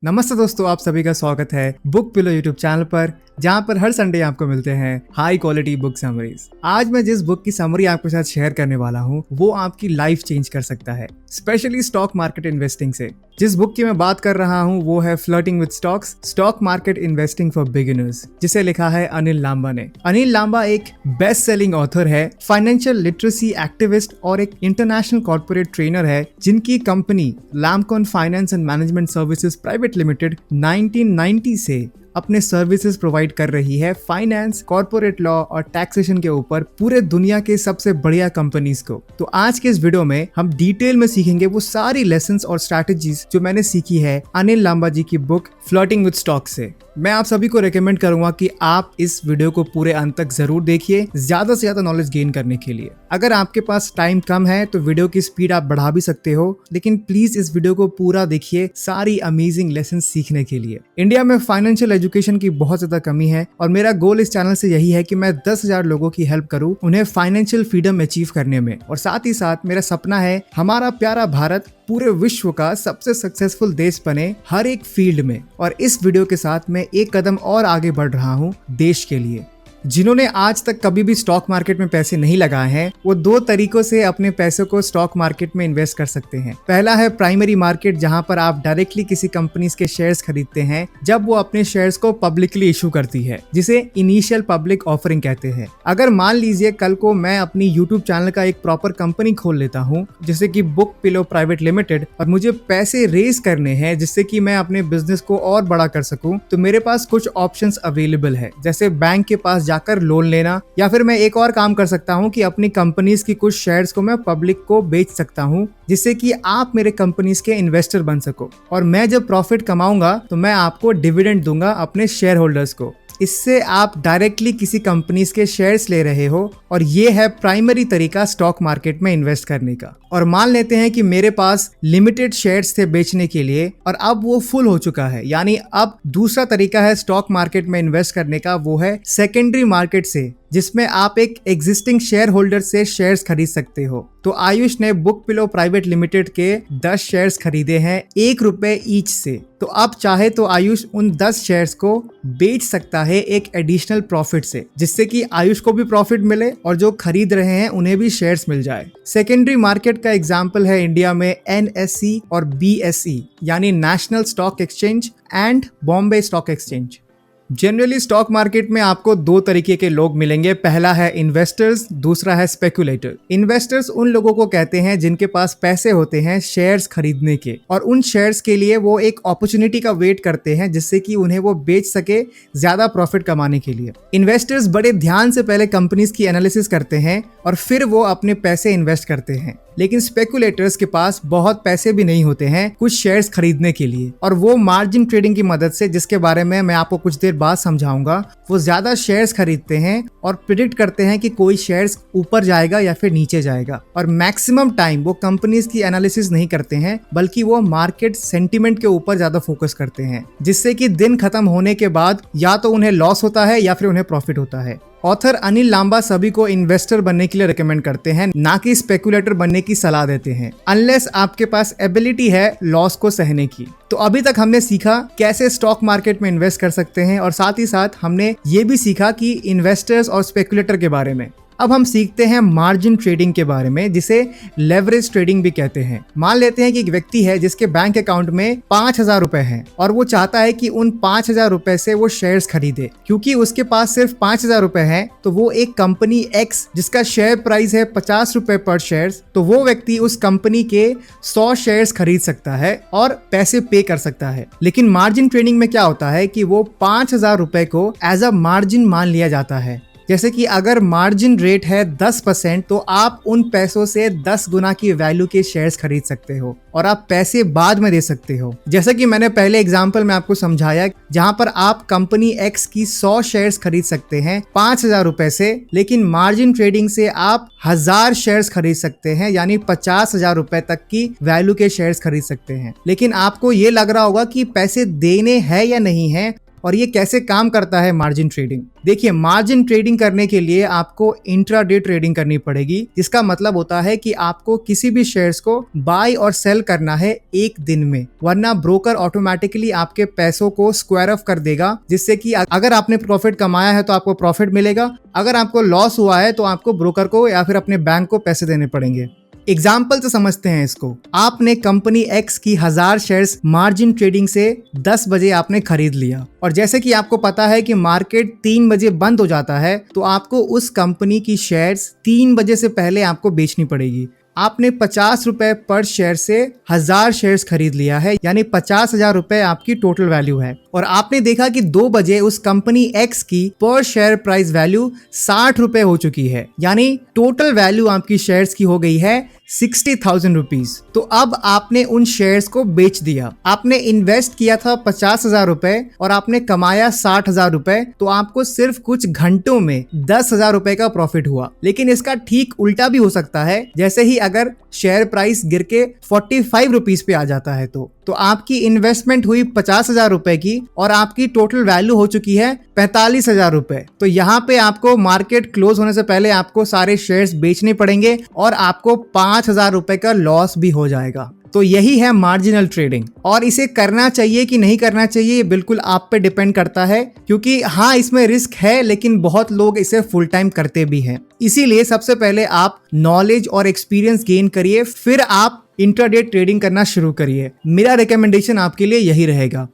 नमस्ते दोस्तों, आप सभी का स्वागत है बुक पिलो यूट्यूब चैनल पर, जहां पर हर संडे आपको मिलते हैं हाई क्वालिटी बुक समरीज। आज मैं जिस बुक की समरी आपके साथ शेयर करने वाला हूं, वो आपकी लाइफ चेंज कर सकता है, स्पेशली स्टॉक मार्केट इन्वेस्टिंग से। जिस बुक की मैं बात कर रहा हूं वो है flirting with stocks, stock market investing for beginners, जिसे लिखा है अनिल लांबा ने। अनिल लांबा एक बेस्ट सेलिंग ऑथर है, फाइनेंशियल लिटरेसी एक्टिविस्ट और एक इंटरनेशनल कॉर्पोरेट ट्रेनर है, जिनकी company Lampcon finance and management services private limited 1990 से अपने सर्विसेज प्रोवाइड कर रही है फाइनेंस, कॉर्पोरेट लॉ और टैक्सेशन के ऊपर पूरे दुनिया के सबसे बढ़िया कंपनीज को। तो आज के इस वीडियो में हम डिटेल में सीखेंगे वो सारी लेसन्स और स्ट्रैटेजीज जो मैंने सीखी है अनिल लांबा जी की बुक फ्लर्टिंग विद स्टॉक से। मैं आप सभी को रेकमेंड करूंगा कि आप इस वीडियो को पूरे अंत तक जरूर देखिए, ज्यादा से ज्यादा नॉलेज गेन करने के लिए। अगर आपके पास टाइम कम है तो वीडियो की स्पीड आप बढ़ा भी सकते हो, लेकिन प्लीज इस वीडियो को पूरा देखिए सारी अमेजिंग लेसन सीखने के लिए। इंडिया में फाइनेंशियल एजुकेशन की बहुत ज्यादा कमी है और मेरा गोल इस चैनल से यही है कि मैं 10,000 लोगों की हेल्प करूं उन्हें फाइनेंशियल फ्रीडम अचीव करने में। और साथ ही साथ मेरा सपना है हमारा प्यारा भारत पूरे विश्व का सबसे सक्सेसफुल देश बने हर एक फील्ड में। और इस वीडियो के साथ मैं एक कदम और आगे बढ़ रहा हूँ देश के लिए। जिन्होंने आज तक कभी भी स्टॉक मार्केट में पैसे नहीं लगाए हैं, वो दो तरीकों से अपने पैसों को स्टॉक मार्केट में इन्वेस्ट कर सकते हैं। पहला है प्राइमरी मार्केट, जहां पर आप डायरेक्टली किसी कंपनीज के शेयर्स खरीदते हैं जब वो अपने शेयर्स को पब्लिकली इशू करती है, जिसे इनिशियल पब्लिक ऑफरिंग कहते हैं। अगर मान लीजिए कल को मैं अपनी यूट्यूब चैनल का एक प्रॉपर कंपनी खोल लेता हूँ, जैसे कि बुक पिलो प्राइवेट लिमिटेड, और मुझे पैसे रेज करने हैं जिससे कि मैं अपने बिजनेस को और बड़ा कर सकूं, तो मेरे पास कुछ ऑप्शंस अवेलेबल है, जैसे बैंक के पास जाकर लोन लेना, या फिर मैं एक और काम कर सकता हूं कि अपनी कंपनीज की कुछ शेयर्स को मैं पब्लिक को बेच सकता हूं, जिससे कि आप मेरे कंपनीज के इन्वेस्टर बन सको। और मैं जब प्रॉफिट कमाऊंगा तो मैं आपको डिविडेंड दूंगा अपने शेयर होल्डर्स को। इससे आप डायरेक्टली किसी कंपनीज के शेयर्स ले रहे हो, और ये है प्राइमरी तरीका स्टॉक मार्केट में इन्वेस्ट करने का। और मान लेते हैं कि मेरे पास लिमिटेड शेयर्स थे बेचने के लिए और अब वो फुल हो चुका है, यानी अब दूसरा तरीका है स्टॉक मार्केट में इन्वेस्ट करने का, वो है सेकेंडरी मार्केट से, जिसमें आप एक एग्जिस्टिंग शेयर होल्डर से शेयर्स खरीद सकते हो। तो आयुष ने बुक पिलो प्राइवेट लिमिटेड के 10 शेयर्स खरीदे हैं ₹1 ईच से। तो अब चाहे तो आयुष उन 10 शेयर्स को बेच सकता है एक एडिशनल प्रॉफिट से, जिससे कि आयुष को भी प्रॉफिट मिले और जो खरीद रहे हैं उन्हें भी शेयर्स मिल जाए। सेकेंडरी मार्केट का एग्जाम्पल है इंडिया में NSE और BSE, यानी national stock exchange and Bombay stock exchange. Generally stock market में आपको दो तरीके के लोग मिलेंगे, पहला है इन्वेस्टर्स, दूसरा है स्पेकुलेटर। इन्वेस्टर्स उन लोगों को कहते हैं जिनके पास पैसे होते हैं शेयर्स खरीदने के, और उन शेयर्स के लिए वो एक अपॉर्चुनिटी का वेट करते हैं जिससे कि उन्हें वो बेच सके ज्यादा प्रॉफिट कमाने के लिए। इन्वेस्टर्स बड़े ध्यान से पहले कंपनीज की एनालिसिस करते हैं और फिर वो अपने पैसे इन्वेस्ट करते हैं। लेकिन स्पेकुलेटर्स के पास बहुत पैसे भी नहीं होते हैं कुछ शेयर्स खरीदने के लिए, और वो मार्जिन ट्रेडिंग की मदद से, जिसके बारे में मैं आपको कुछ देर बाद समझाऊंगा, वो ज्यादा शेयर्स खरीदते हैं और प्रिडिक्ट करते हैं कि कोई शेयर्स ऊपर जाएगा या फिर नीचे जाएगा। और मैक्सिमम टाइम वो कंपनीज की एनालिसिस नहीं करते हैं, बल्कि वो मार्केट सेंटिमेंट के ऊपर ज्यादा फोकस करते हैं, जिससे कि दिन खत्म होने के बाद या तो उन्हें लॉस होता है या फिर उन्हें प्रॉफिट होता है। ऑथर अनिल लांबा सभी को इन्वेस्टर बनने के लिए रेकमेंड करते हैं, ना कि स्पेकुलेटर बनने की सलाह देते हैं, अनलेस आपके पास एबिलिटी है लॉस को सहने की। तो अभी तक हमने सीखा कैसे स्टॉक मार्केट में इन्वेस्ट कर सकते हैं, और साथ ही साथ हमने ये भी सीखा कि इन्वेस्टर्स और स्पेकुलेटर के बारे में। अब हम सीखते हैं मार्जिन ट्रेडिंग के बारे में, जिसे लेवरेज ट्रेडिंग भी कहते हैं। मान लेते हैं कि एक व्यक्ति है जिसके बैंक अकाउंट में 5,000 रुपए हैं और वो चाहता है कि उन 5,000 रुपए से वो शेयर्स खरीदे। क्योंकि उसके पास सिर्फ 5,000 रुपए हैं, तो वो एक कंपनी X जिसका शेयर प्राइस है ₹50 पर शेयर, तो वो व्यक्ति उस कंपनी के 100 शेयर्स खरीद सकता है और पैसे पे कर सकता है। लेकिन मार्जिन ट्रेडिंग में क्या होता है कि वो 5,000 रुपए को एज अ मार्जिन मान लिया जाता है। जैसे कि अगर मार्जिन रेट है 10%, तो आप उन पैसों से 10 गुना की वैल्यू के शेयर्स खरीद सकते हो और आप पैसे बाद में दे सकते हो। जैसे कि मैंने पहले एग्जांपल में आपको समझाया, जहां पर आप कंपनी X की 100 शेयर्स खरीद सकते हैं 5,000 रुपए से, लेकिन मार्जिन ट्रेडिंग से आप 1,000 शेयर्स खरीद सकते हैं, यानी 50,000 रुपए तक की वैल्यू के शेयर्स खरीद सकते हैं। लेकिन आपको ये लग रहा होगा कि पैसे देने हैं या नहीं है, और ये कैसे काम करता है मार्जिन ट्रेडिंग। देखिए, मार्जिन ट्रेडिंग करने के लिए आपको इंट्राडे ट्रेडिंग करनी पड़ेगी, जिसका मतलब होता है कि आपको किसी भी शेयर्स को बाय और सेल करना है एक दिन में, वरना ब्रोकर ऑटोमेटिकली आपके पैसों को स्क्वायर ऑफ कर देगा, जिससे कि अगर आपने प्रॉफिट कमाया है तो आपको प्रॉफिट मिलेगा, अगर आपको लॉस हुआ है तो आपको ब्रोकर को या फिर अपने बैंक को पैसे देने पड़ेंगे। एग्जाम्पल से समझते हैं इसको। आपने कंपनी एक्स की 1000 शेयर्स मार्जिन ट्रेडिंग से 10 बजे आपने खरीद लिया, और जैसे कि आपको पता है कि मार्केट 3 बजे बंद हो जाता है, तो आपको उस कंपनी की शेयर्स 3 बजे से पहले आपको बेचनी पड़ेगी। आपने 50 रुपए पर शेयर से 1000 शेयर्स खरीद लिया है, यानी 50,000 रुपए आपकी टोटल वैल्यू है। और आपने देखा कि 2 बजे उस कंपनी एक्स की पर शेयर प्राइस वैल्यू 60 रुपए हो चुकी है, यानी टोटल वैल्यू आपकी शेयर्स की हो गई है 60,000 रुपीज। तो अब आपने उन शेयर्स को बेच दिया। आपने इन्वेस्ट किया था 50,000 रुपए और आपने कमाया 60,000 रुपए, तो आपको सिर्फ कुछ घंटों में 10,000 रुपए का प्रॉफिट हुआ। लेकिन इसका ठीक उल्टा भी हो सकता है, जैसे ही अगर शेयर प्राइस गिर के 45 रुपीज पे आ जाता है तो आपकी इन्वेस्टमेंट हुई 50,000 रुपए की और आपकी टोटल वैल्यू हो चुकी है 45,000 रुपए। तो यहाँ पे आपको मार्केट क्लोज होने से पहले आपको सारे शेयर्स बेचने पड़ेंगे और आपको 5,000 रुपए का लॉस भी हो जाएगा। तो यही है मार्जिनल ट्रेडिंग, और इसे करना चाहिए कि नहीं करना चाहिए ये बिल्कुल आप पे डिपेंड करता है, क्योंकि हाँ, इसमें रिस्क है, लेकिन बहुत लोग इसे फुल टाइम करते भी हैं। इसीलिए सबसे पहले आप नॉलेज और एक्सपीरियंस गेन करिए, फिर आप इंट्राडे ट्रेडिंग करना शुरू करिए। मेरा रिकमेंडेशन आपके लिए यही रहेगा।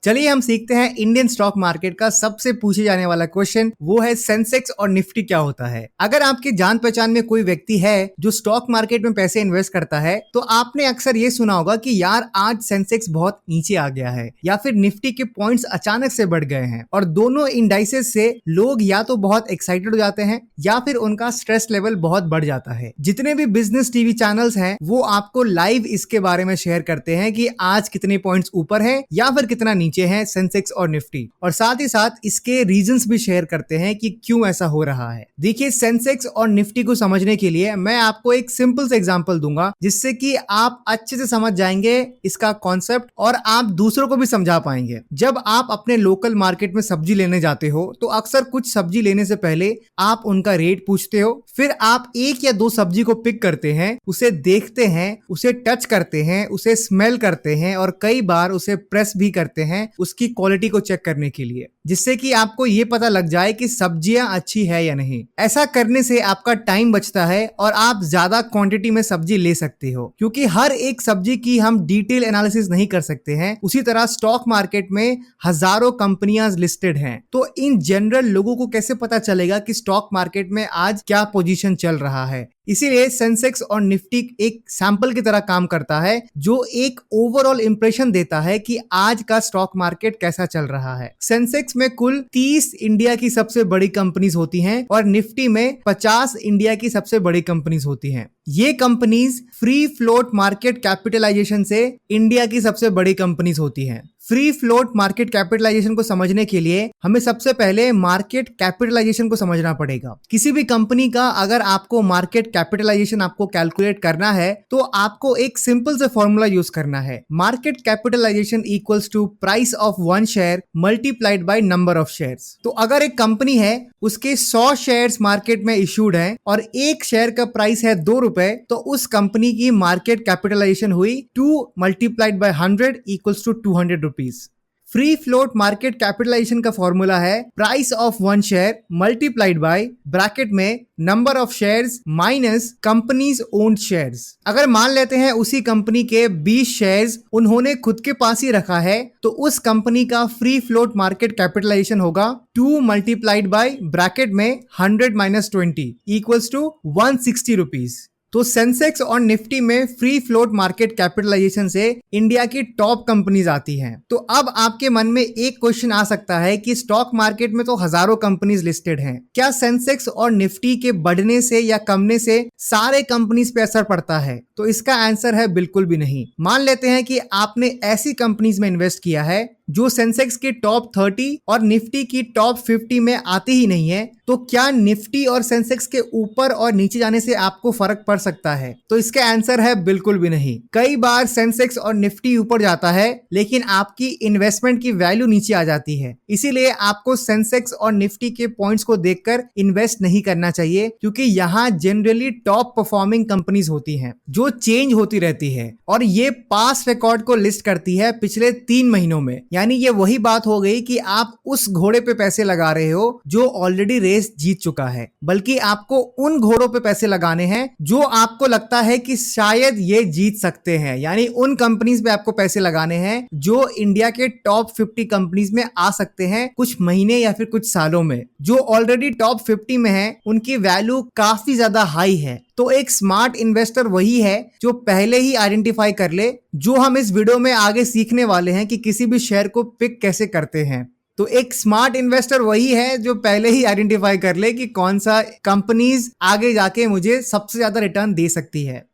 चलिए हम सीखते हैं इंडियन स्टॉक मार्केट का सबसे पूछे जाने वाला क्वेश्चन, वो है सेंसेक्स और निफ्टी क्या होता है। अगर आपके जान पहचान में कोई व्यक्ति है जो स्टॉक मार्केट में पैसे इन्वेस्ट करता है, तो आपने अक्सर ये सुना होगा कि यार आज सेंसेक्स बहुत नीचे आ गया है, या फिर निफ्टी के पॉइंट्स अचानक से बढ़ गए हैं। और दोनों इंडाइसेस से लोग या तो बहुत एक्साइटेड हो जाते हैं या फिर उनका स्ट्रेस लेवल बहुत बढ़ जाता है। जितने भी बिजनेस टीवी चैनल्स हैं वो आपको लाइव इसके बारे में शेयर करते हैं कि आज कितने पॉइंट्स ऊपर है या फिर कितना नीचे हैं सेंसेक्स और निफ्टी, और साथ ही साथ इसके रीजंस भी शेयर करते हैं कि क्यों ऐसा हो रहा है। देखिए, सेंसेक्स और निफ्टी को समझने के लिए मैं आपको एक सिंपल सा एग्जांपल दूंगा, जिससे कि आप अच्छे से समझ जाएंगे इसका कॉन्सेप्ट और आप दूसरों को भी समझा पाएंगे। जब आप अपने लोकल मार्केट में सब्जी लेने जाते हो तो अक्सर कुछ सब्जी लेने से पहले आप उनका रेट पूछते हो, फिर आप 1 या 2 सब्जी को पिक करते हैं, उसे देखते हैं, उसे टच करते हैं, उसे स्मेल करते हैं और कई बार उसे प्रेस भी करते हैं उसकी क्वालिटी को चेक करने के लिए, जिससे कि आपको ये पता लग जाए कि सब्जियां अच्छी है या नहीं। ऐसा करने से आपका टाइम बचता है और आप ज्यादा क्वांटिटी में सब्जी ले सकते हो, क्योंकि हर एक सब्जी की हम डिटेल एनालिसिस नहीं कर सकते हैं। उसी तरह स्टॉक मार्केट में हजारों कंपनियां लिस्टेड हैं, तो इन जनरल लोगों को कैसे पता चलेगा कि स्टॉक मार्केट में आज क्या पोजीशन चल रहा है। इसीलिए सेंसेक्स और निफ्टी एक सैंपल की तरह काम करता है, जो एक ओवरऑल इंप्रेशन देता है कि आज का स्टॉक मार्केट कैसा चल रहा है। सेंसेक्स में कुल 30 इंडिया की सबसे बड़ी कंपनीज होती हैं और निफ्टी में 50 इंडिया की सबसे बड़ी कंपनीज होती हैं। ये companies free float market capitalization से इंडिया की सबसे बड़ी कंपनीज होती हैं। फ्री फ्लोट मार्केट कैपिटलाइजेशन को समझने के लिए हमें सबसे पहले मार्केट कैपिटलाइजेशन को समझना पड़ेगा। किसी भी कंपनी का अगर आपको मार्केट कैपिटलाइजेशन आपको कैलकुलेट करना है तो आपको एक सिंपल से फॉर्मूला यूज करना है। Market capitalization equals to price of 1 share multiplied by number of shares. तो अगर एक कंपनी है, उसके 100 शेयर्स मार्केट में इशूड हैं और एक शेयर का प्राइस है 2 रुपए, तो उस कंपनी की मार्केट कैपिटलाइजेशन हुई 2 multiplied by 100 equals to 200 rupees. Free float market capitalization का फॉर्मूला है price of 1 share multiplied by bracket में number of shares minus companies owned shares. अगर मान लेते हैं उसी कंपनी के 20 शेयर्स उन्होंने खुद के पास ही रखा है, तो उस कंपनी का फ्री फ्लोट मार्केट कैपिटलाइजेशन होगा 2 मल्टीप्लाइड बाय ब्रैकेट में 100 माइनस 20 इक्वल्स टू 160 रुपीज। तो सेंसेक्स और निफ्टी में फ्री फ्लोट मार्केट कैपिटलाइजेशन से इंडिया की टॉप कंपनीज आती हैं। तो अब आपके मन में एक क्वेश्चन आ सकता है कि स्टॉक मार्केट में तो हजारों कंपनीज लिस्टेड हैं, क्या सेंसेक्स और निफ्टी के बढ़ने से या कमने से सारे कंपनीज पे असर पड़ता है? तो इसका आंसर है बिल्कुल भी नहीं। मान लेते हैं कि आपने ऐसी कंपनीज में इन्वेस्ट किया है जो सेंसेक्स के टॉप 30 और निफ्टी की टॉप 50 में आती ही नहीं है, तो क्या निफ्टी और सेंसेक्स के ऊपर और नीचे जाने से आपको फर्क पड़ सकता है? तो इसका आंसर है बिल्कुल भी नहीं। कई बार सेंसेक्स और निफ्टी ऊपर जाता है लेकिन आपकी इन्वेस्टमेंट की वैल्यू नीचे आ जाती है। इसीलिए आपको सेंसेक्स और निफ्टी के पॉइंट्स को देखकर इन्वेस्ट नहीं करना चाहिए, क्योंकि यहाँ जनरली टॉप परफॉर्मिंग कंपनीज होती हैं जो चेंज होती रहती है और ये पास्ट रिकॉर्ड को लिस्ट करती है पिछले 3 महीनों में। यानी ये वही बात हो गई कि आप उस घोड़े पे पैसे लगा रहे हो जो ऑलरेडी रेस जीत चुका है, बल्कि आपको उन घोड़ों पे पैसे लगाने हैं जो आपको लगता है कि शायद ये जीत सकते हैं। यानी उन कंपनीज पे आपको पैसे लगाने हैं जो इंडिया के टॉप 50 कंपनीज में आ सकते हैं कुछ महीने या फिर कुछ सालों में। जो ऑलरेडी टॉप 50 में है उनकी वैल्यू काफी ज्यादा हाई है। तो एक स्मार्ट इन्वेस्टर वही है जो पहले ही आइडेंटिफाई कर ले, जो हम इस वीडियो में आगे सीखने वाले हैं कि किसी भी शेयर को पिक कैसे करते हैं। तो एक स्मार्ट इन्वेस्टर वही है जो पहले ही आइडेंटिफाई कर ले कि कौन सा कंपनीज आगे जाके मुझे सबसे ज्यादा रिटर्न दे सकती है।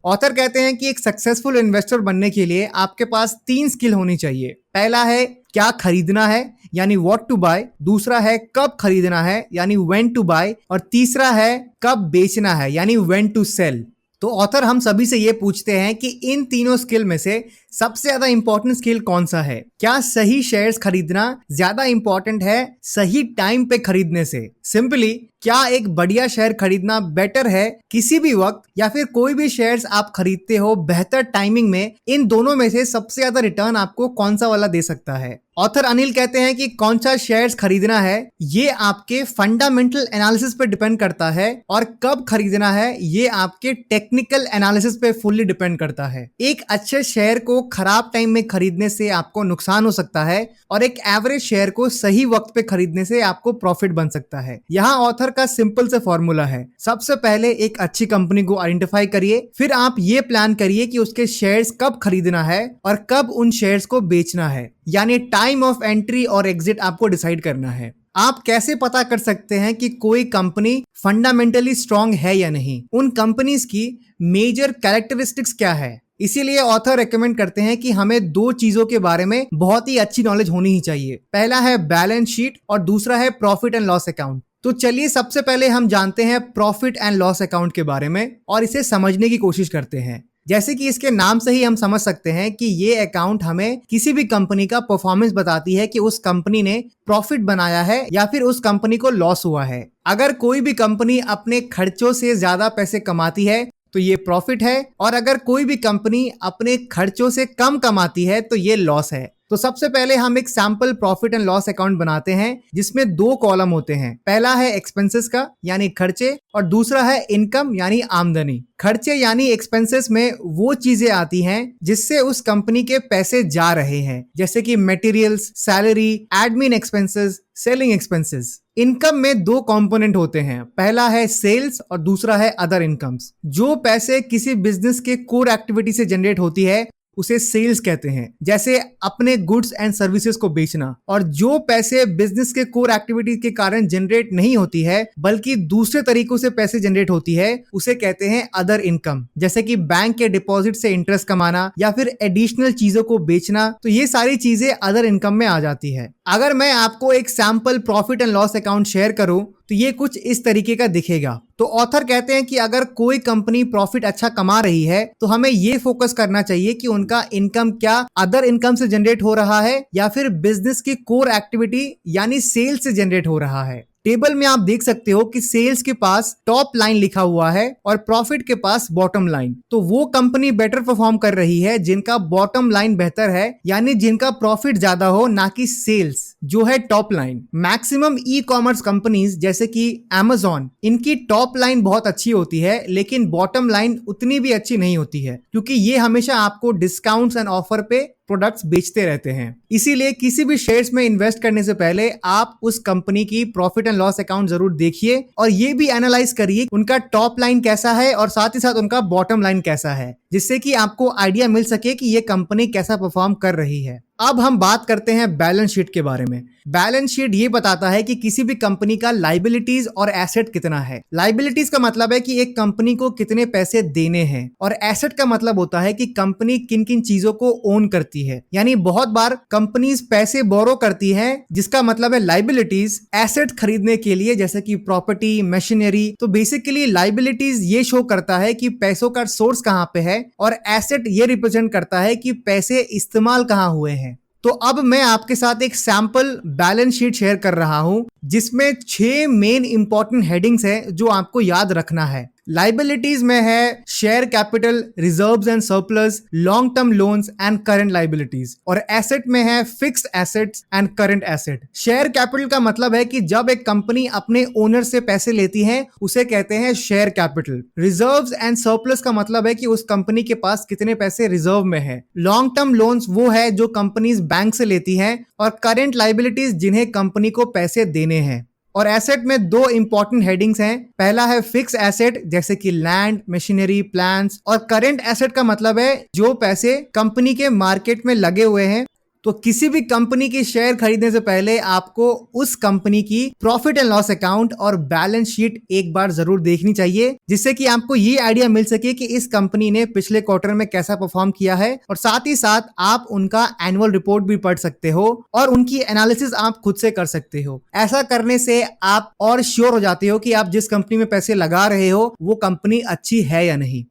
ऑथर कहते हैं कि एक सक्सेसफुल इन्वेस्टर बनने के लिए आपके पास 3 स्किल होनी चाहिए। पहला है क्या खरीदना है, यानी व्हाट टू बाय। दूसरा है कब खरीदना है, यानी व्हेन टू बाय। और तीसरा है कब बेचना है, यानी व्हेन टू सेल। तो ऑथर हम सभी से ये पूछते हैं कि इन तीनों स्किल में से सबसे ज्यादा इंपॉर्टेंट स्किल कौन सा है? क्या सही शेयर्स खरीदना ज्यादा इंपॉर्टेंट है सही टाइम पे खरीदने से? सिंपली, क्या एक बढ़िया शेयर खरीदना बेटर है किसी भी वक्त, या फिर कोई भी शेयर्स आप खरीदते हो बेहतर टाइमिंग में? इन दोनों में से सबसे ज्यादा रिटर्न आपको कौन सा वाला दे सकता है? ऑथर अनिल कहते हैं कि कौन सा शेयर्स खरीदना है ये आपके फंडामेंटल एनालिसिस पे डिपेंड करता है, और कब खरीदना है ये आपके टेक्निकल एनालिसिस पे फुल्ली डिपेंड करता है। एक अच्छे शेयर को खराब टाइम में खरीदने से आपको नुकसान हो सकता है, और एक एवरेज शेयर को सही वक्त पे खरीदने से आपको प्रॉफिट बन सकता है। यहाँ ऑथर का सिंपल से फॉर्मूला है। सबसे पहले एक अच्छी कंपनी को आइडेंटिफाई करिए, फिर आप ये प्लान करिए कि उसके शेयर्स कब खरीदना है और कब उन शेयर्स को बेचना है, यानी टाइम ऑफ एंट्री और एग्जिट आपको डिसाइड करना है। आप कैसे पता कर सकते हैं कि कोई कंपनी फंडामेंटली स्ट्रांग है या नहीं? उन कंपनीज की मेजर कैरेक्टरिस्टिक्स क्या है? इसीलिए ऑथर रेकमेंड करते हैं कि हमें 2 चीजों के बारे में बहुत ही अच्छी नॉलेज होनी ही चाहिए। पहला है बैलेंस शीट और दूसरा है प्रॉफिट एंड लॉस अकाउंट। तो चलिए सबसे पहले हम जानते हैं प्रॉफिट एंड लॉस अकाउंट के बारे में और इसे समझने की कोशिश करते हैं। जैसे कि इसके नाम से ही हम समझ सकते हैं कि ये अकाउंट हमें किसी भी कंपनी का परफॉर्मेंस बताती है कि उस कंपनी ने प्रॉफिट बनाया है या फिर उस कंपनी को लॉस हुआ है। अगर कोई भी कंपनी अपने खर्चों से ज्यादा पैसे कमाती है तो ये प्रॉफिट है, और अगर कोई भी कंपनी अपने खर्चों से कम कमाती है तो ये लॉस है। तो सबसे पहले हम एक sample profit and loss account बनाते हैं जिसमें 2 कॉलम होते हैं। पहला है एक्सपेंसेस का यानी खर्चे, और दूसरा है इनकम यानी आमदनी। खर्चे यानी एक्सपेंसेस में वो चीजें आती हैं जिससे उस कंपनी के पैसे जा रहे हैं, जैसे कि materials, salary, admin expenses, selling expenses. Income में 2 कंपोनेंट होते हैं। पहला है सेल्स और दूसरा है अदर इनकम्स। जो पैसे किसी बिजनेस के कोर एक्टिविटी से जनरेट होती है उसे सेल्स कहते हैं, जैसे अपने गुड्स एंड सर्विसेज को बेचना। और जो पैसे बिजनेस के कोर एक्टिविटी के कारण जनरेट नहीं होती है बल्कि दूसरे तरीकों से पैसे जनरेट होती है उसे कहते हैं अदर इनकम, जैसे कि बैंक के डिपॉजिट से इंटरेस्ट कमाना या फिर एडिशनल चीजों को बेचना। तो ये सारी चीजें अदर इनकम में आ जाती है। अगर मैं आपको एक sample profit and loss account share करूं तो ये कुछ इस तरीके का दिखेगा। तो ऑथर कहते हैं कि अगर कोई कंपनी प्रॉफिट अच्छा कमा रही है तो हमें ये फोकस करना चाहिए कि उनका इनकम क्या अदर इनकम से जनरेट हो रहा है या फिर बिजनेस की कोर एक्टिविटी यानी सेल्स से जनरेट हो रहा है। टेबल में आप देख सकते हो कि सेल्स के पास टॉप लाइन लिखा हुआ है और प्रॉफिट के पास बॉटम लाइन। तो वो कंपनी बेटर परफॉर्म कर रही है जिनका बॉटम लाइन बेहतर है, यानी जिनका प्रॉफिट ज्यादा हो, ना कि सेल्स जो है top line. Maximum e commerce companies जैसे कि Amazon, इनकी टॉप लाइन बहुत अच्छी होती है लेकिन बॉटम लाइन उतनी भी अच्छी नहीं होती है, क्योंकि ये हमेशा आपको डिस्काउंट्स एंड ऑफर पे प्रोडक्ट्स बेचते रहते हैं। इसीलिए किसी भी शेयर्स में इन्वेस्ट करने से पहले आप उस कंपनी की प्रॉफिट एंड लॉस अकाउंट जरूर देखिए और ये भी एनालाइज करिए उनका टॉप लाइन कैसा है और साथ ही साथ उनका बॉटम लाइन कैसा है, जिससे कि आपको आइडिया मिल सके कि ये कंपनी कैसा परफॉर्म कर रही है। अब हम बात करते हैं बैलेंस शीट के बारे में। बैलेंस शीट ये बताता है कि किसी भी कंपनी का लाइबिलिटीज और एसेट कितना है। लाइबिलिटीज का मतलब है कि एक कंपनी को कितने पैसे देने हैं, और एसेट का मतलब होता है कि कंपनी किन किन चीजों को ओन करती है। यानी बहुत बार कंपनीज पैसे बोरो करती है, जिसका मतलब है लाइबिलिटीज एसेट खरीदने के लिए, जैसे कि प्रॉपर्टी, मशीनरी। तो बेसिकली लाइबिलिटीज ये शो करता है कि पैसों का सोर्स कहां पे है, और एसेट ये रिप्रेजेंट करता है कि पैसे इस्तेमाल कहां हुए हैं। तो अब मैं आपके साथ एक सैंपल बैलेंस शीट शेयर कर रहा हूं, जिसमें 6 मेन इंपॉर्टेंट हेडिंग्स है जो आपको याद रखना है। लाइबिलिटीज में है share capital, reserves and surplus, long term loans and current liabilities, और एसेट में है fixed assets and current asset. Share capital का मतलब है कि जब एक कंपनी अपने ओनर से पैसे लेती है उसे कहते हैं share capital. Reserves and surplus का मतलब है कि उस कंपनी के पास कितने पैसे रिजर्व में है। लॉन्ग टर्म लोन्स वो है जो कंपनीज बैंक से लेती हैं, और करंट लाइबिलिटीज जिन्हें कंपनी को पैसे देने हैं। और एसेट में 2 इंपॉर्टेंट हेडिंग्स हैं। पहला है फिक्स एसेट, जैसे कि लैंड, मशीनरी, प्लांट्स, और करंट एसेट का मतलब है जो पैसे कंपनी के मार्केट में लगे हुए हैं। तो किसी भी कंपनी की शेयर खरीदने से पहले आपको उस कंपनी की प्रॉफिट एंड लॉस अकाउंट और बैलेंस शीट एक बार जरूर देखनी चाहिए, जिससे कि आपको ये आइडिया मिल सके कि इस कंपनी ने पिछले क्वार्टर में कैसा परफॉर्म किया है। और साथ ही साथ आप उनका एनुअल रिपोर्ट भी पढ़ सकते हो और उनकी एनालिसिस आप खुद से कर सकते हो। ऐसा करने से आप और श्योर हो जाते हो कि आप जिस कंपनी में पैसे लगा रहे हो वो कंपनी अच्छी है या नहीं।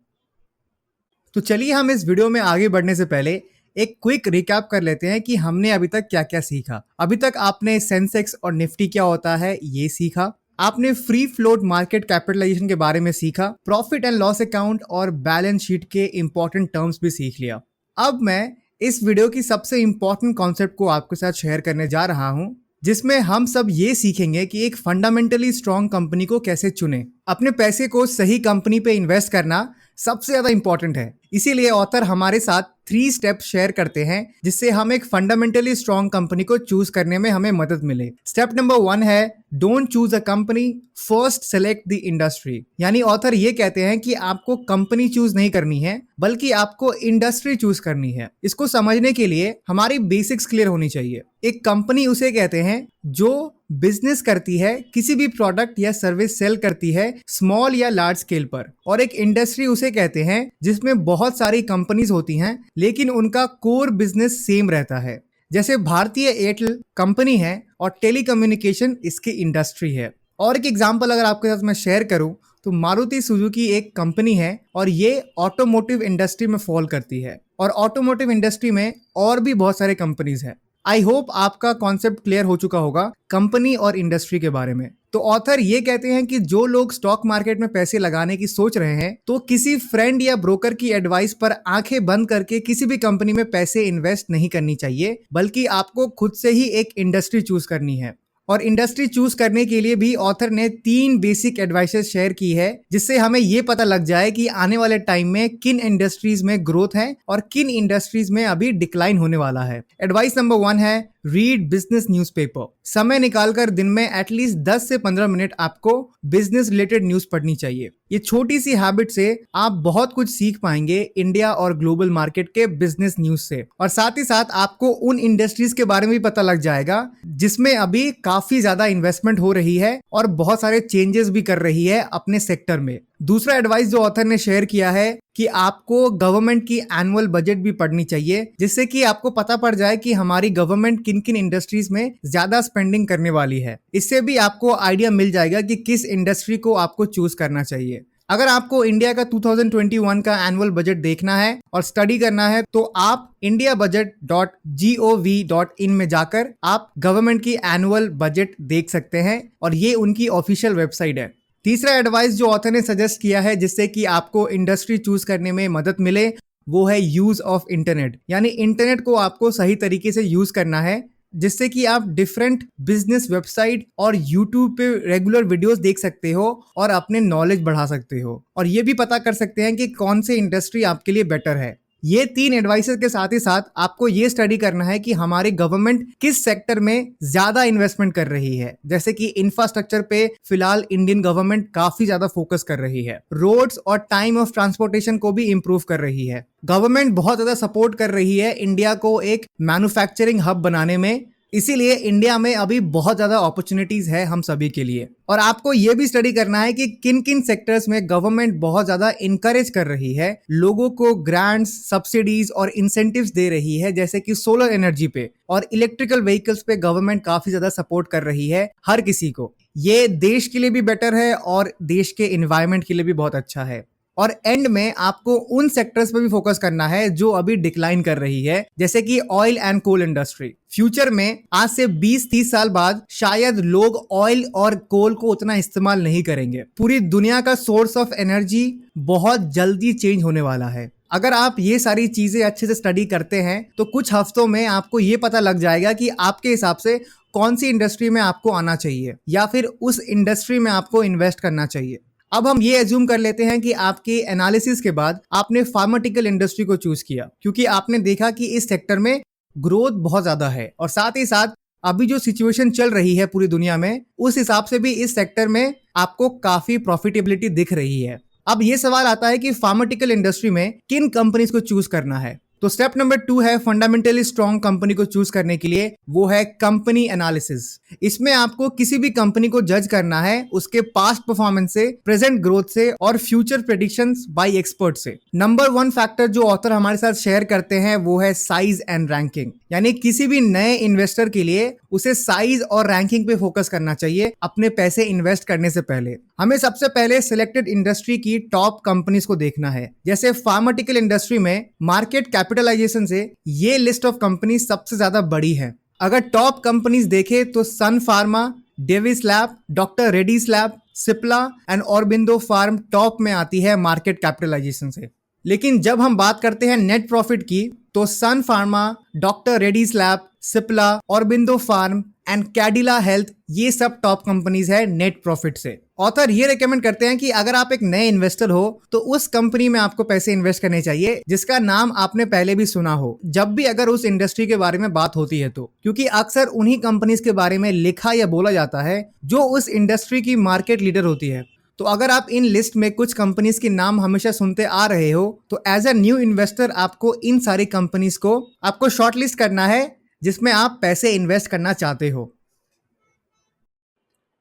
तो चलिए हम इस वीडियो में आगे बढ़ने से पहले एक क्विक रिकैप कर लेते हैं कि हमने अभी तक क्या क्या सीखा। अभी तक आपने सेंसेक्स और निफ्टी क्या होता है ये सीखा, आपने फ्री फ्लोट मार्केट कैपिटलाइजेशन के बारे में सीखा, प्रॉफिट एंड लॉस अकाउंट और बैलेंस शीट के इंपॉर्टेंट टर्म्स भी सीख लिया। अब मैं इस वीडियो की सबसे इंपॉर्टेंट कॉन्सेप्ट को आपके साथ शेयर करने जा रहा हूं, जिसमें हम सब ये सीखेंगे कि एक फंडामेंटली स्ट्रॉन्ग कंपनी को कैसे चुने। अपने पैसे को सही कंपनी पे इन्वेस्ट करना सबसे ज्यादा इंपॉर्टेंट है। इसीलिए ऑथर हमारे साथ 3 स्टेप शेयर करते हैं, जिससे हम एक फंडामेंटली स्ट्रॉन्ग कंपनी को चूज करने में हमें मदद मिले। स्टेप नंबर 1 है don't choose a company, first select the industry. यानी ऑथर ये कहते हैं कि आपको कंपनी चूज नहीं करनी है, बल्कि आपको इंडस्ट्री चूज करनी है। इसको समझने के लिए हमारी बेसिक्स क्लियर होनी चाहिए। एक कंपनी उसे कहते हैं जो बिजनेस करती है, किसी भी प्रोडक्ट या सर्विस सेल करती है, स्मॉल या लार्ज स्केल पर। और एक इंडस्ट्री उसे कहते हैं जिसमें बहुत सारी कंपनीज होती हैं, लेकिन उनका कोर बिजनेस सेम रहता है। जैसे भारतीय एयरटेल कंपनी है और टेलीकम्युनिकेशन इसकी इंडस्ट्री है। और एक एग्जांपल अगर आपके साथ मैं शेयर करूं तो मारुति सुजुकी एक कंपनी है और ये ऑटोमोटिव इंडस्ट्री में फॉल करती है, और ऑटोमोटिव इंडस्ट्री में और भी बहुत सारे कंपनीज हैं। आई होप आपका कॉन्सेप्ट क्लियर हो चुका होगा कंपनी और इंडस्ट्री के बारे में। तो ऑथर ये कहते हैं कि जो लोग स्टॉक मार्केट में पैसे लगाने की सोच रहे हैं, तो किसी फ्रेंड या ब्रोकर की एडवाइस पर आंखें बंद करके किसी भी कंपनी में पैसे इन्वेस्ट नहीं करनी चाहिए, बल्कि आपको खुद से ही एक इंडस्ट्री चूज करनी है। और इंडस्ट्री चूज करने के लिए भी ऑथर ने 3 बेसिक एडवाइसेस शेयर की है, जिससे हमें ये पता लग जाए कि आने वाले टाइम में किन इंडस्ट्रीज में ग्रोथ है और किन इंडस्ट्रीज में अभी डिक्लाइन होने वाला है। एडवाइस नंबर 1 है रीड बिजनेस न्यूज़पेपर। समय निकालकर दिन में एटलीस्ट 10 से 15 मिनट आपको बिजनेस रिलेटेड न्यूज पढ़नी चाहिए। ये छोटी सी हैबिट से आप बहुत कुछ सीख पाएंगे इंडिया और ग्लोबल मार्केट के बिजनेस न्यूज से, और साथ ही साथ आपको उन इंडस्ट्रीज के बारे में भी पता लग जाएगा जिसमें अभी काफी ज्यादा इन्वेस्टमेंट हो रही है और बहुत सारे चेंजेस भी कर रही है अपने सेक्टर में। दूसरा एडवाइस जो ऑथर ने शेयर किया है कि आपको गवर्नमेंट की एनुअल बजट भी पढ़नी चाहिए, जिससे कि आपको पता पड़ जाए कि हमारी गवर्नमेंट किन किन इंडस्ट्रीज में ज्यादा स्पेंडिंग करने वाली है। इससे भी आपको आइडिया मिल जाएगा कि किस इंडस्ट्री को आपको चूज करना चाहिए। अगर आपको इंडिया का 2021 का एनुअल बजट देखना है और स्टडी करना है, तो आप indiabudget.gov.in में जाकर आप गवर्नमेंट की एनुअल बजट देख सकते हैं, और ये उनकी ऑफिशियल वेबसाइट है। तीसरा एडवाइस जो ऑथर ने सजेस्ट किया है जिससे कि आपको इंडस्ट्री चूज करने में मदद मिले, वो है यूज ऑफ इंटरनेट। यानी इंटरनेट को आपको सही तरीके से यूज करना है, जिससे कि आप डिफरेंट बिजनेस वेबसाइट और यूट्यूब पे रेगुलर वीडियोस देख सकते हो और अपने नॉलेज बढ़ा सकते हो, और ये भी पता कर सकते हैं कि कौन से इंडस्ट्री आपके लिए बेटर है। ये 3 एडवाइसेस के साथ ही साथ आपको ये स्टडी करना है कि हमारी गवर्नमेंट किस सेक्टर में ज्यादा इन्वेस्टमेंट कर रही है। जैसे कि इंफ्रास्ट्रक्चर पे फिलहाल इंडियन गवर्नमेंट काफी ज्यादा फोकस कर रही है, रोड्स और टाइम ऑफ ट्रांसपोर्टेशन को भी इंप्रूव कर रही है। गवर्नमेंट बहुत ज्यादा सपोर्ट कर रही है इंडिया को एक मैन्युफैक्चरिंग हब बनाने में, इसीलिए इंडिया में अभी बहुत ज्यादा अपॉर्चुनिटीज है हम सभी के लिए। और आपको यह भी स्टडी करना है कि किन किन सेक्टर्स में गवर्नमेंट बहुत ज्यादा इंकरेज कर रही है, लोगों को ग्रांट्स, सब्सिडीज और इंसेंटिव्स दे रही है। जैसे कि सोलर एनर्जी पे और इलेक्ट्रिकल व्हीकल्स पे गवर्नमेंट काफी ज्यादा सपोर्ट कर रही है हर किसी को। ये देश के लिए भी बेटर है और देश के एनवायरमेंट के लिए भी बहुत अच्छा है। और एंड में आपको उन सेक्टर्स पे भी फोकस करना है जो अभी डिक्लाइन कर रही है, जैसे कि oil and coal industry. Future में आज से 20-30 साल बाद शायद लोग ऑयल और कोल को उतना इस्तेमाल नहीं करेंगे। पूरी दुनिया का सोर्स ऑफ एनर्जी बहुत जल्दी चेंज होने वाला है। अगर आप ये सारी चीजें अच्छे से स्टडी करते हैं तो कुछ हफ्तों में आपको ये पता लग जाएगा कि आपके हिसाब से कौन सी इंडस्ट्री में आपको आना चाहिए या फिर उस इंडस्ट्री में आपको इन्वेस्ट करना चाहिए। अब हम ये एज्यूम कर लेते हैं कि आपके एनालिसिस के बाद आपने फार्मास्यूटिकल इंडस्ट्री को चूज किया, क्योंकि आपने देखा कि इस सेक्टर में ग्रोथ बहुत ज्यादा है और साथ ही साथ अभी जो सिचुएशन चल रही है पूरी दुनिया में, उस हिसाब से भी इस सेक्टर में आपको काफी प्रॉफिटेबिलिटी दिख रही है। अब ये सवाल आता है कि फार्मास्यूटिकल इंडस्ट्री में किन कंपनीज को चूज करना है। तो स्टेप नंबर 2 है फंडामेंटली स्ट्रॉन्ग कंपनी को चूज करने के लिए, वो है कंपनी एनालिसिस। इसमें आपको किसी भी कंपनी को जज करना है उसके पास्ट परफॉर्मेंस से, प्रेजेंट ग्रोथ से और फ्यूचर प्रेडिक्शंस बाय एक्सपर्ट से। नंबर 1 फैक्टर जो ऑथर हमारे साथ शेयर करते हैं वो है साइज एंड रैंकिंग। यानी किसी भी नए इन्वेस्टर के लिए उसे साइज और रैंकिंग पे फोकस करना चाहिए अपने पैसे इन्वेस्ट करने से पहले। हमें सबसे पहले सिलेक्टेड इंडस्ट्री की टॉप कंपनीज को देखना है। जैसे फार्मास्यूटिकल इंडस्ट्री में मार्केट कैपिटलाइजेशन से ये लिस्ट ऑफ कंपनी सबसे ज्यादा बड़ी है। अगर टॉप कंपनीज देखे तो Sun Pharma, Davis lab, doctor Reddy's lab, Cipla and Aurobindo Pharma top में आती है मार्केट कैपिटलाइजेशन से। लेकिन जब हम बात करते हैं नेट प्रॉफिट की तो Sun Pharma, doctor Reddy's lab, Cipla, Aurobindo Pharma and Cadila Health ये सब टॉप कंपनीज है नेट प्रॉफिट से। ऑथर ये रेकमेंड करते हैं कि अगर आप एक नए इन्वेस्टर हो तो उस कंपनी में आपको पैसे इन्वेस्ट करने चाहिए जिसका नाम आपने पहले भी सुना हो, जब भी अगर उस इंडस्ट्री के बारे में बात होती है तो, क्योंकि अक्सर उन्हीं कंपनीज के बारे में लिखा या बोला जाता है जो उस इंडस्ट्री की मार्केट लीडर होती है। तो अगर आप इन लिस्ट में कुछ कंपनीज के नाम हमेशा सुनते आ रहे हो तो एज अ न्यू इन्वेस्टर आपको इन सारी कंपनीज को आपको शॉर्टलिस्ट करना है जिसमें आप पैसे इन्वेस्ट करना चाहते हो।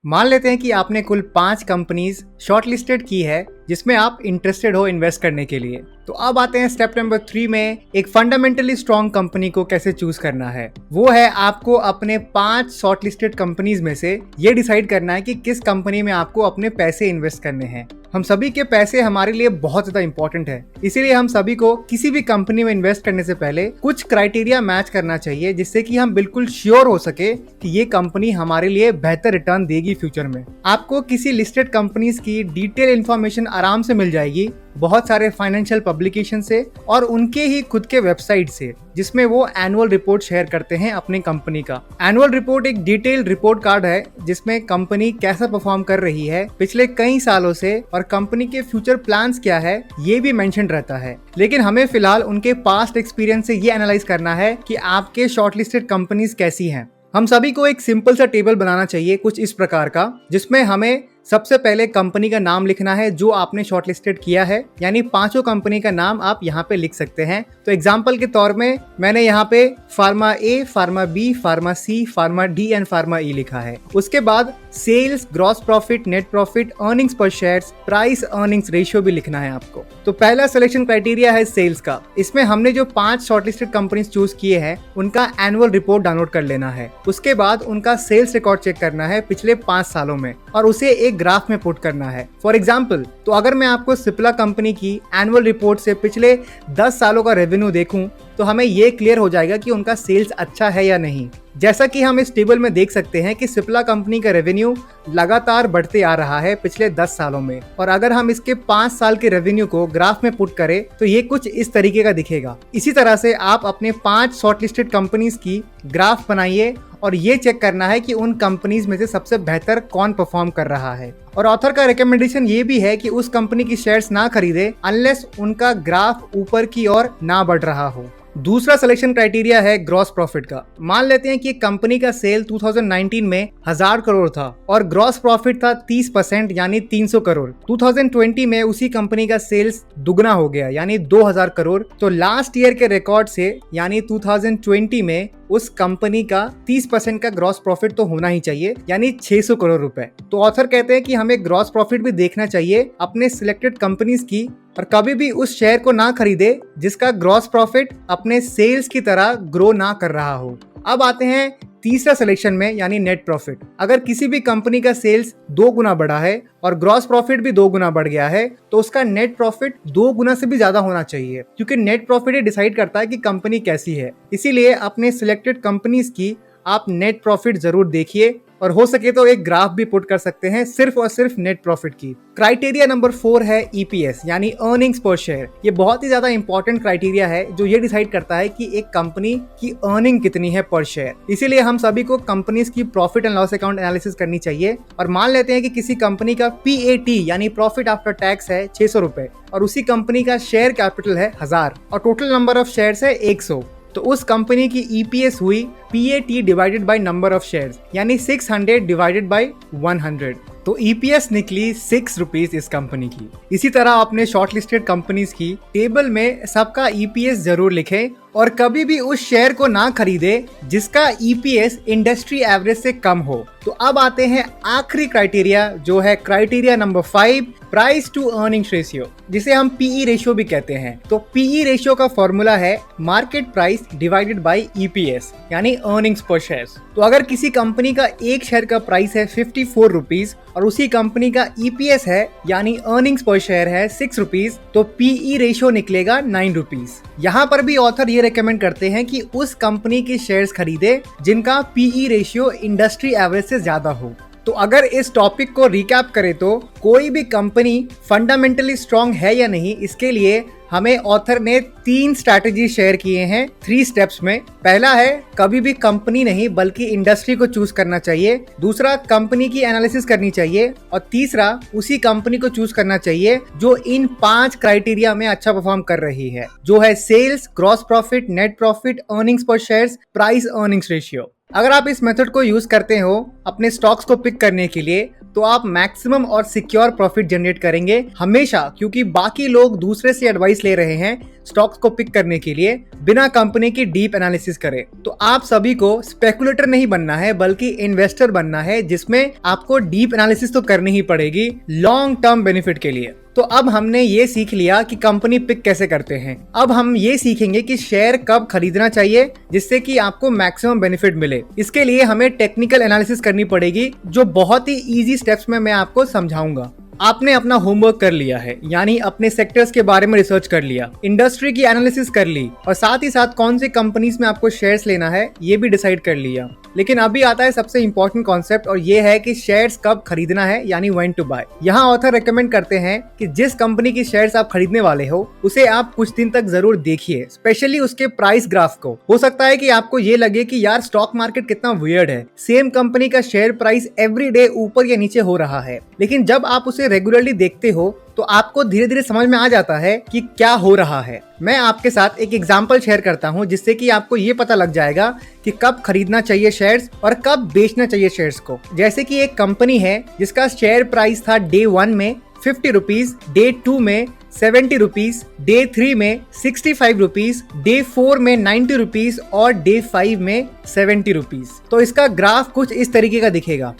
मान लेते हैं कि आपने कुल 5 कंपनीज शॉर्टलिस्टेड की है जिसमें आप इंटरेस्टेड हो इन्वेस्ट करने के लिए। तो अब आते हैं स्टेप नंबर 3 में, एक फंडामेंटली स्ट्रॉन्ग कंपनी को कैसे चूज करना है। वो है आपको अपने 5 शॉर्टलिस्टेड कंपनीज में से ये डिसाइड करना है कि किस कंपनी में आपको अपने पैसे इन्वेस्ट करने हैं। हम सभी के पैसे हमारे लिए बहुत ज्यादा इंपॉर्टेंट है, इसीलिए हम सभी को किसी भी कंपनी में इन्वेस्ट करने से पहले कुछ क्राइटेरिया मैच करना चाहिए जिससे कि हम बिल्कुल श्योर हो सके कि ये कंपनी हमारे लिए बेहतर रिटर्न देगी फ्यूचर में। आपको किसी लिस्टेड कंपनीज की डिटेल इंफॉर्मेशन आराम से मिल जाएगी बहुत सारे फाइनेंशियल पब्लिकेशन से और उनके ही खुद के वेबसाइट से, जिसमें वो एनुअल रिपोर्ट शेयर करते हैं अपनी कंपनी का। एनुअल रिपोर्ट एक डिटेल्ड रिपोर्ट कार्ड है जिसमें कंपनी कैसा परफॉर्म कर रही है पिछले कई सालों से और कंपनी के फ्यूचर प्लान्स क्या है ये भी मेंशन रहता है। लेकिन हमें फिलहाल उनके पास्ट एक्सपीरियंस से ये एनालाइज करना है कि आपके शॉर्टलिस्टेड कंपनीज कैसी हैं। हम सभी को एक सिंपल सा टेबल बनाना चाहिए कुछ इस प्रकार का, जिसमें हमें सबसे पहले कंपनी का नाम लिखना है जो आपने शॉर्टलिस्टेड किया है, यानी 5 कंपनी का नाम आप यहाँ पे लिख सकते हैं। तो एग्जांपल के तौर में मैंने यहाँ पे pharma A, pharma B, pharma C, pharma D and pharma E लिखा है। उसके बाद sales, gross profit, net profit, earnings per share, price earnings ratio भी लिखना है आपको। तो पहला सिलेक्शन क्राइटेरिया है सेल्स का। इसमें हमने जो 5 शॉर्टलिस्टेड कंपनीज चूज किए हैं उनका एनुअल रिपोर्ट डाउनलोड कर लेना है। उसके बाद उनका सेल्स रिकॉर्ड चेक करना है पिछले 5 सालों में और उसे एक ग्राफ में पुट करना है। फॉर एग्जाम्पल, तो अगर मैं आपको सिप्ला कंपनी की एनुअल रिपोर्ट से पिछले 10 सालों का रेवेन्यू देखूं तो हमें ये क्लियर हो जाएगा कि उनका सेल्स अच्छा है या नहीं। जैसा कि हम इस टेबल में देख सकते हैं कि सिप्ला कंपनी का रेवेन्यू लगातार बढ़ते आ रहा है पिछले 10 सालों में, और अगर हम इसके 5 साल के रेवेन्यू को ग्राफ में पुट करें तो ये कुछ इस तरीके का दिखेगा। इसी तरह से आप अपने 5 शॉर्टलिस्टेड कंपनीज की ग्राफ बनाइए और ये चेक करना है कि उन कंपनीज में से सबसे बेहतर कौन परफॉर्म कर रहा है। और ऑथर का रिकमेंडेशन ये भी है कि उस कंपनी की शेयर्स ना खरीदे अनलेस उनका ग्राफ ऊपर की ओर ना बढ़ रहा हो। दूसरा सिलेक्शन क्राइटेरिया है ग्रॉस प्रॉफिट का। मान लेते हैं कि एक कंपनी का सेल 2019 में 1000 करोड़ था और ग्रॉस प्रॉफिट था 30% यानी 300 करोड़। 2020 में उसी कंपनी का सेल्स दुगना हो गया यानी 2000 करोड़। तो लास्ट ईयर के रिकॉर्ड से यानी 2020 में उस कंपनी का 30% का ग्रॉस प्रॉफिट तो होना ही चाहिए यानी 600 करोड़ रुपए। तो ऑथर कहते हैं कि हमें ग्रॉस प्रॉफिट भी देखना चाहिए अपने सिलेक्टेड कंपनीज की और कभी भी उस शेयर को ना खरीदे जिसका ग्रॉस प्रॉफिट अपने सेल्स की तरह ग्रो ना कर रहा हो। अब आते हैं तीसरा सिलेक्शन में यानी नेट प्रॉफिट। अगर किसी भी कंपनी का सेल्स 2 गुना बढ़ा है और ग्रॉस प्रॉफिट भी 2 गुना बढ़ गया है तो उसका नेट प्रॉफिट 2 गुना से भी ज्यादा होना चाहिए, क्योंकि नेट प्रॉफिट ये डिसाइड करता है कि कंपनी कैसी है। इसीलिए अपने सिलेक्टेड कंपनीज की आप नेट प्रॉफिट जरूर देखिए और हो सके तो एक ग्राफ भी पुट कर सकते हैं सिर्फ और सिर्फ नेट प्रॉफिट की। क्राइटेरिया नंबर 4 है ईपीएस यानी अर्निंग्स पर शेयर। ये बहुत ही ज्यादा इंपॉर्टेंट क्राइटेरिया है जो ये डिसाइड करता है कि एक कंपनी की अर्निंग कितनी है पर शेयर। इसीलिए हम सभी को कंपनीज की profit and loss account analysis करनी चाहिए और मान लेते हैं कि किसी कंपनी का पीएटी यानी प्रॉफिट आफ्टर टैक्स है 600 रुपए और उसी कंपनी का शेयर कैपिटल है 1000 और टोटल नंबर ऑफ शेयर्स है 100। तो उस कंपनी की ईपीएस हुई PAT divided by number of shares यानी 600 डिवाइडेड बाय 100। तो ईपीएस निकली 6 रुपीज इस कंपनी की। इसी तरह अपने शॉर्टलिस्टेड कंपनीज की टेबल में सबका ईपीएस जरूर लिखें और कभी भी उस शेयर को ना खरीदे जिसका ईपीएस इंडस्ट्री एवरेज से कम हो। तो अब आते हैं आखिरी क्राइटेरिया जो है criteria number 5, price to earnings ratio, जिसे हम पीई रेशियो भी कहते हैं। तो पीई रेशियो का फॉर्मूला है market price divided by EPS यानी अर्निंग्स पर शेयर। तो अगर किसी कंपनी का एक शेयर का प्राइस है 54 रुपीज और उसी कंपनी का ईपीएस है यानी अर्निंग्स पर शेयर है 6 रुपीज तो पीई रेशियो निकलेगा 9 रुपीज। यहाँ पर भी ऑथर ये रेकमेंड करते हैं कि उस कंपनी के शेयर्स खरीदे जिनका पीई रेशियो इंडस्ट्री एवरेज से ज्यादा हो। तो अगर इस टॉपिक को रिकैप करें तो कोई भी कंपनी फंडामेंटली स्ट्रांग है या नहीं, इसके लिए हमें ऑथर ने 3 स्ट्रैटेजी शेयर किए हैं 3 स्टेप्स में। पहला है कभी भी कंपनी नहीं बल्कि इंडस्ट्री को चूज करना चाहिए। दूसरा कंपनी की एनालिसिस करनी चाहिए और तीसरा उसी कंपनी को चूज करना चाहिए जो इन 5 क्राइटेरिया में अच्छा परफॉर्म कर रही है, जो है sales, gross profit, net profit, earnings per shares, price earnings ratio. अगर आप इस मेथड को यूज करते हो अपने स्टॉक्स को पिक करने के लिए तो आप मैक्सिमम और सिक्योर प्रॉफिट जनरेट करेंगे हमेशा, क्योंकि बाकी लोग दूसरे से एडवाइस ले रहे हैं स्टॉक्स को पिक करने के लिए बिना कंपनी की डीप एनालिसिस करे। तो आप सभी को स्पेकुलेटर नहीं बनना है बल्कि इन्वेस्टर बनना है, जिसमें आपको डीप एनालिसिस तो करनी ही पड़ेगी लॉन्ग टर्म बेनिफिट के लिए। तो अब हमने ये सीख लिया कि कंपनी पिक कैसे करते हैं। अब हम ये सीखेंगे कि शेयर कब खरीदना चाहिए जिससे कि आपको मैक्सिमम बेनिफिट मिले। इसके लिए हमें टेक्निकल एनालिसिस करनी पड़ेगी जो बहुत ही इजी स्टेप्स में मैं आपको समझाऊंगा। आपने अपना होमवर्क कर लिया है, यानी अपने सेक्टर्स के बारे में रिसर्च कर लिया, इंडस्ट्री की एनालिसिस कर ली और साथ ही साथ कौन से कंपनीज में आपको शेयर्स लेना है ये भी डिसाइड कर लिया। लेकिन अभी आता है सबसे इंपॉर्टेंट कॉन्सेप्ट और ये है कि शेयर्स कब खरीदना है यानी व्हेन टू बाय। यहाँ ऑथर रेकमेंड करते हैं कि जिस कंपनी की शेयर्स आप खरीदने वाले हो उसे आप कुछ दिन तक जरूर देखिए, स्पेशली उसके प्राइस ग्राफ को। हो सकता है कि आपको ये लगे कि यार स्टॉक मार्केट कितना वियर्ड है, सेम कंपनी का शेयर प्राइस एवरी डे ऊपर या नीचे हो रहा है, लेकिन जब आप उसे रेगुलरली देखते हो तो आपको धीरे धीरे समझ में आ जाता है कि क्या हो रहा है। मैं आपके साथ एक एग्जांपल शेयर करता हूं जिससे कि आपको ये पता लग जाएगा कि कब खरीदना चाहिए शेयर्स और कब बेचना चाहिए शेयर्स को। जैसे कि एक कंपनी है जिसका शेयर प्राइस था डे 1 में 50 रुपीज, डे 2 में 70 रुपीज, डे 3 में 65 रुपीज, डे 4 में 90 रुपीज और डे 5 में 70 रुपीज। तो इसका ग्राफ कुछ इस तरीके का दिखेगा।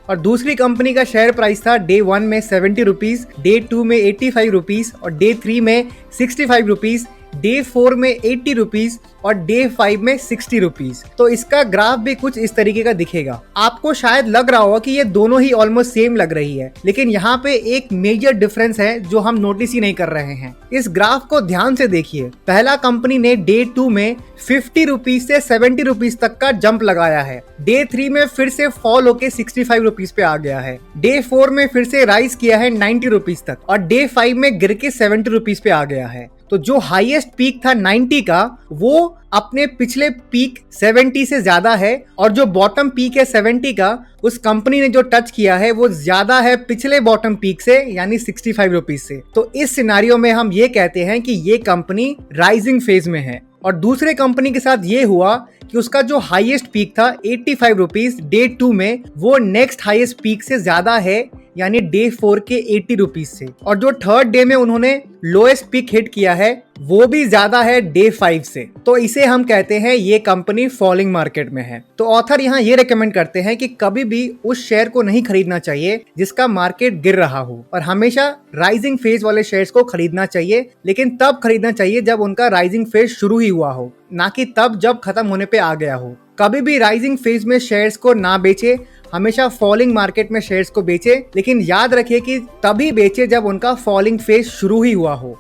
और दूसरी कंपनी का शेयर प्राइस था डे 1 में 70 रुपीज, डे 2 में 85 रुपीज और डे 3 में 65 रुपीज, डे 4 में 80 रुपीज और डे 5 में 60 रुपीज। तो इसका ग्राफ भी कुछ इस तरीके का दिखेगा। आपको शायद लग रहा होगा कि ये दोनों ही ऑलमोस्ट सेम लग रही है, लेकिन यहाँ पे एक मेजर डिफरेंस है जो हम नोटिस ही नहीं कर रहे हैं। इस ग्राफ को ध्यान से देखिए। पहला कंपनी ने डे 2 में 50 रुपीज से 70 रुपीज तक का जंप लगाया है, डे 3 में फिर से फॉल होके 65 रुपीज पे आ गया है, डे 4 में फिर से राइज किया है 90 रुपीज तक और डे 5 में गिर के 70 रुपीज पे आ गया है। तो जो हाईएस्ट पीक था 90 का वो अपने पिछले पीक 70 से ज्यादा है, और जो बॉटम पीक है 70 का उस कंपनी ने जो टच किया है वो ज्यादा है पिछले बॉटम पीक से, यानी 65 रुपीज से। तो इस सिनारियो में हम ये कहते हैं कि ये कंपनी राइजिंग फेज में है। और दूसरे कंपनी के साथ ये हुआ कि उसका जो हाईएस्ट पीक था 85 रुपीज डे 2 में, वो नेक्स्ट हाईएस्ट पीक से ज्यादा है, यानी डे 4 के 80 रुपीज से। और जो थर्ड डे में उन्होंने लोएस्ट पीक हिट किया है वो भी ज्यादा है डे 5 से। तो इसे हम कहते हैं ये कंपनी फॉलिंग मार्केट में है। तो ऑथर यहाँ ये रेकमेंड करते हैं कि कभी भी उस शेयर को नहीं खरीदना चाहिए जिसका मार्केट गिर रहा हो, और हमेशा राइजिंग फेज वाले शेयर्स को खरीदना चाहिए, लेकिन तब खरीदना चाहिए जब उनका राइजिंग फेज शुरू ही हुआ हो, ना कि तब जब खत्म होने पे आ गया हो। कभी भी राइजिंग फेज में शेयर्स को ना बेचे, हमेशा फॉलिंग मार्केट में शेयर्स को बेचे, लेकिन याद रखिए कि तभी बेचे जब उनका फॉलिंग फेज शुरू ही हुआ हो।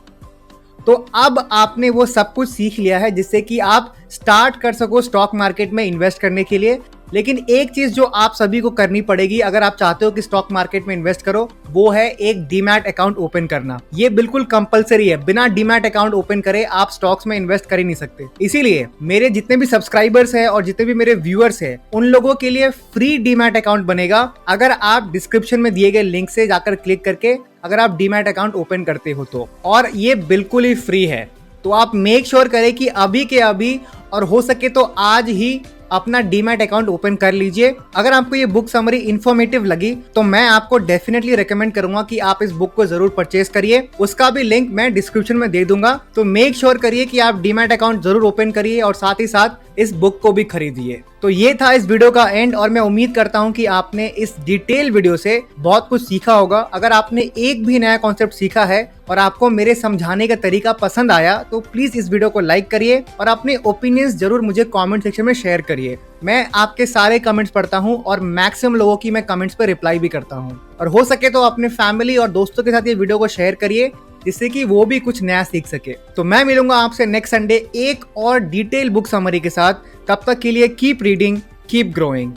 तो अब आपने वो सब कुछ सीख लिया है जिससे कि आप स्टार्ट कर सको स्टॉक मार्केट में इन्वेस्ट करने के लिए। लेकिन एक चीज जो आप सभी को करनी पड़ेगी अगर आप चाहते हो कि स्टॉक मार्केट में इन्वेस्ट करो, वो है एक डीमैट अकाउंट ओपन करना। ये बिल्कुल कंपलसरी है, बिना डीमैट अकाउंट ओपन करे आप स्टॉक्स में इन्वेस्ट कर ही नहीं सकते। इसीलिए मेरे जितने भी सब्सक्राइबर्स हैं और जितने भी मेरे व्यूअर्स हैं उन लोगों के लिए फ्री डीमैट अकाउंट बनेगा अगर आप डिस्क्रिप्शन में दिए गए लिंक से जाकर क्लिक करके अगर आप डीमैट अकाउंट ओपन करते हो तो, और ये बिल्कुल ही फ्री है। तो आप मेक श्योर करें कि अभी के अभी, और हो सके तो आज ही, अपना डीमैट अकाउंट ओपन कर लीजिए। अगर आपको ये बुक समरी इन्फॉर्मेटिव लगी तो मैं आपको डेफिनेटली रेकमेंड करूंगा कि आप इस बुक को जरूर परचेज करिए। उसका भी लिंक मैं डिस्क्रिप्शन में दे दूंगा। तो मेक श्योर करिए कि आप डीमैट अकाउंट जरूर ओपन करिए और साथ ही साथ इस बुक को भी खरीदिए। तो ये था इस वीडियो का एंड, और मैं उम्मीद करता हूं कि आपने इस डिटेल वीडियो से बहुत कुछ सीखा होगा। अगर आपने एक भी नया कॉन्सेप्ट सीखा है और आपको मेरे समझाने का तरीका पसंद आया तो प्लीज इस वीडियो को लाइक करिए और अपने ओपिनियंस जरूर मुझे कमेंट सेक्शन में शेयर करिए। मैं आपके सारे कमेंट्स पढ़ता हूं और मैक्सिमम लोगों की मैं कमेंट्स पर रिप्लाई भी करता हूं। और हो सके तो अपने फैमिली और दोस्तों के साथ ये वीडियो को शेयर करिए जिससे कि वो भी कुछ नया सीख सके। तो मैं मिलूंगा आपसे नेक्स्ट संडे एक और डिटेल बुक समरी के साथ। तब तक के लिए कीप रीडिंग, कीप ग्रोइंग।